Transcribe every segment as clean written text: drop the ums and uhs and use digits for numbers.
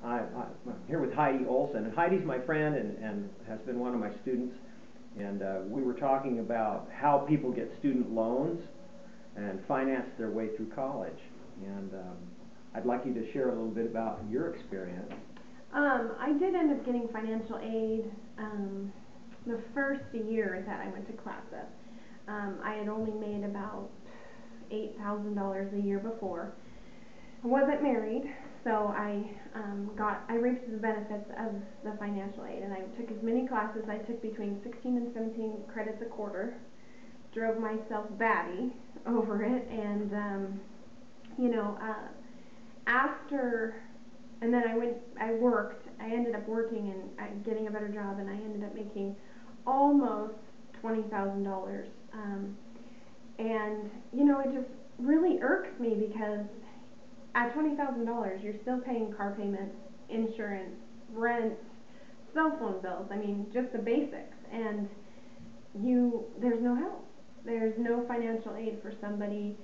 I'm here with Heidi Olson, and Heidi's my friend and has been one of my students. And we were talking about how people get student loans and finance their way through college. And I'd like you to share a little bit about your experience. I did end up getting financial aid the first year that I went to class up. I had only made about $8,000 a year before. I wasn't married, so I reaped the benefits of the financial aid, and I took as many classes. I took between 16 and 17 credits a quarter, drove myself batty over it, and and then I ended up working and getting a better job, and I ended up making almost $20,000. And it just really irks me because at $20,000, you're still paying car payments, insurance, rent, cell phone bills. I mean, just the basics. And there's no help. There's no financial aid for somebody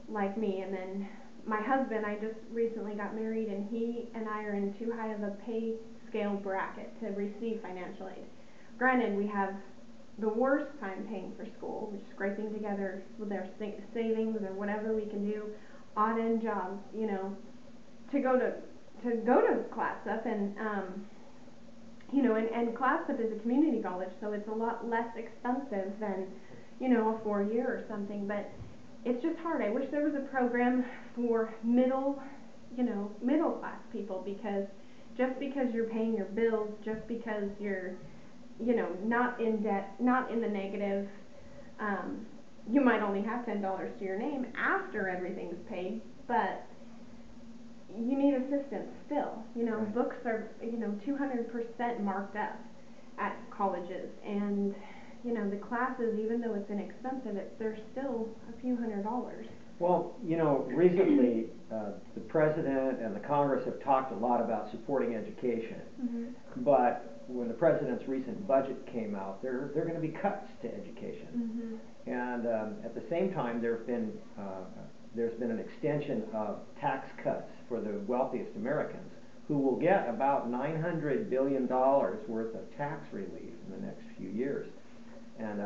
like me. And then my husband, I just recently got married, and he and I are in too high of a pay scale bracket to receive financial aid. Granted, we have the worst time paying for school. We're scraping together with our savings or whatever we can do, odd-end jobs, to go to Class Up, and and Class Up is a community college, so it's a lot less expensive than a 4-year or something. But it's just hard. I wish there was a program for middle class people, because just because you're paying your bills, just because you're not in debt, not in the negative, you might only have $10 to your name after everything's paid, but you need assistance still. Right. Books are 200% marked up at colleges, and the classes, even though it's inexpensive, they're still a few $100s. Well, recently the President and the Congress have talked a lot about supporting education. Mm-hmm. But when the President's recent budget came out, there are going to be cuts to education. Mm-hmm. And at the same time, there's been an extension of tax cuts for the wealthiest Americans, who will get about $900 billion worth of tax relief in the next few years. And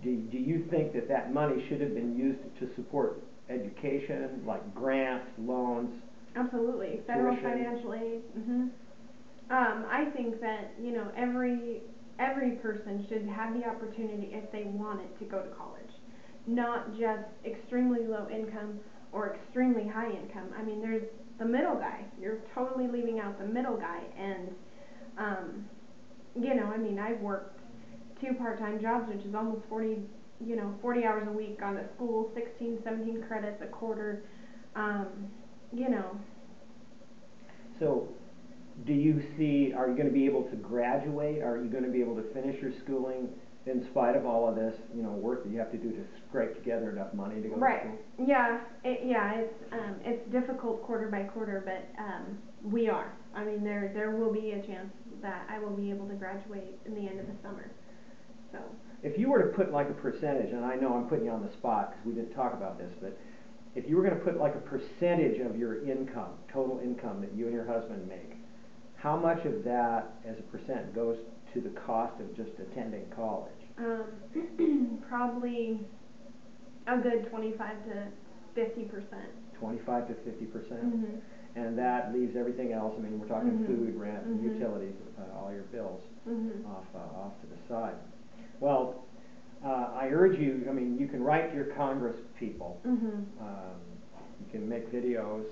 do you think that money should have been used to support education, like grants, loans? Absolutely. Federal tuition? Financial aid. Mm-hmm. I think that every person should have the opportunity, if they wanted, to go to college, not just extremely low income or extremely high income. I mean, there's the middle guy. You're totally leaving out the middle guy, and I've worked 2 part-time jobs, which is almost 40 hours a week, gone to school, 16, 17 credits a quarter. So, do you see, are you going to be able to graduate? Are you going to be able to finish your schooling in spite of all of this, work that you have to do to scrape together enough money to go to school? Yeah, it's difficult quarter by quarter, but we are. I mean, there will be a chance that I will be able to graduate in the end of the summer. So, if you were to put like a percentage, and I know I'm putting you on the spot because we didn't talk about this, but if you were going to put like a percentage of your income, total income that you and your husband make, how much of that as a percent goes to the cost of just attending college? Probably a good 25 to 50%. 25 to 50%? Mm-hmm. And that leaves everything else. I mean, we're talking Mm-hmm. food, rent, Mm-hmm. utilities, all your bills Mm-hmm. off to the side. Well, I urge you, you can write to your Congress people. Mm-hmm. You can make videos.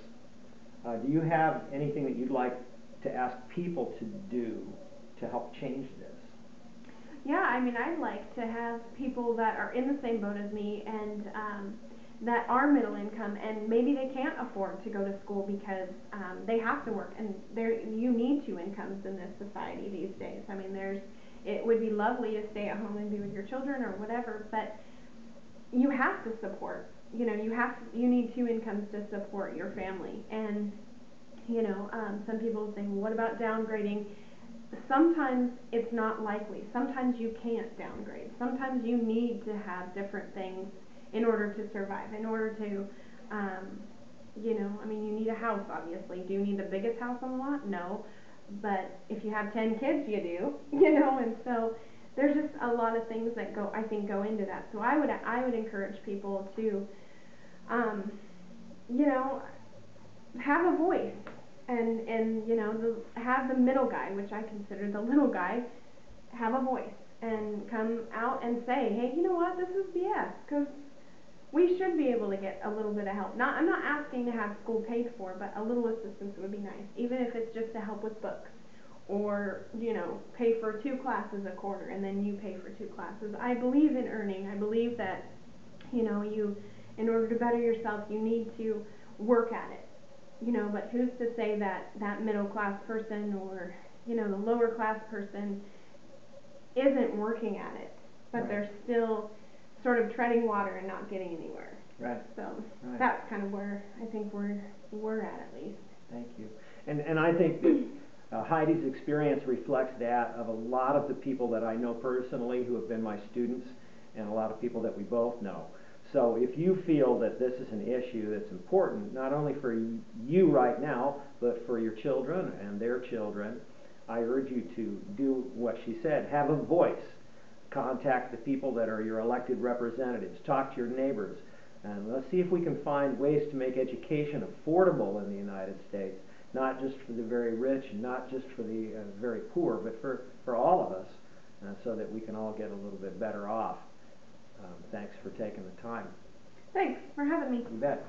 Do you have anything that you'd like to ask people to do to help change this? Yeah, I'd like to have people that are in the same boat as me, and that are middle income, and maybe they can't afford to go to school because they have to work, and you need 2 incomes in this society these days. It would be lovely to stay at home and be with your children or whatever, but you have to support. You need 2 incomes to support your family, and some people say, well, what about downgrading? Sometimes it's not likely. Sometimes you can't downgrade. Sometimes you need to have different things in order to survive, in order to You know, I mean, you need a house, obviously. Do you need the biggest house on the lot? No. But if you have 10 kids, you do, you know, and so there's just a lot of things that I think go into that. So I would encourage people to, you know, have a voice and, you know, have the middle guy, which I consider the little guy, have a voice and come out and say, hey, you know what, this is BS, because we should be able to get a little bit of help. I'm not asking to have school paid for, but a little assistance would be nice, even if it's just to help with books, or, you know, pay for 2 classes a quarter and then you pay for 2 classes. I believe in earning. I believe that, you know, in order to better yourself, you need to work at it. You know, but who's to say that that middle class person, or, you know, the lower class person isn't working at it, but Right. they're still sort of treading water and not getting anywhere. Right. So Right. that's kind of where I think we're at least. Thank you. And I think that Heidi's experience reflects that of a lot of the people that I know personally who have been my students, and a lot of people that we both know. So if you feel that this is an issue that's important, not only for you right now, but for your children and their children, I urge you to do what she said. Have a voice. Contact the people that are your elected representatives. Talk to your neighbors. And let's see if we can find ways to make education affordable in the United States, not just for the very rich, and not just for the very poor, but for all of us, so that we can all get a little bit better off. Thanks for taking the time. Thanks for having me. You bet.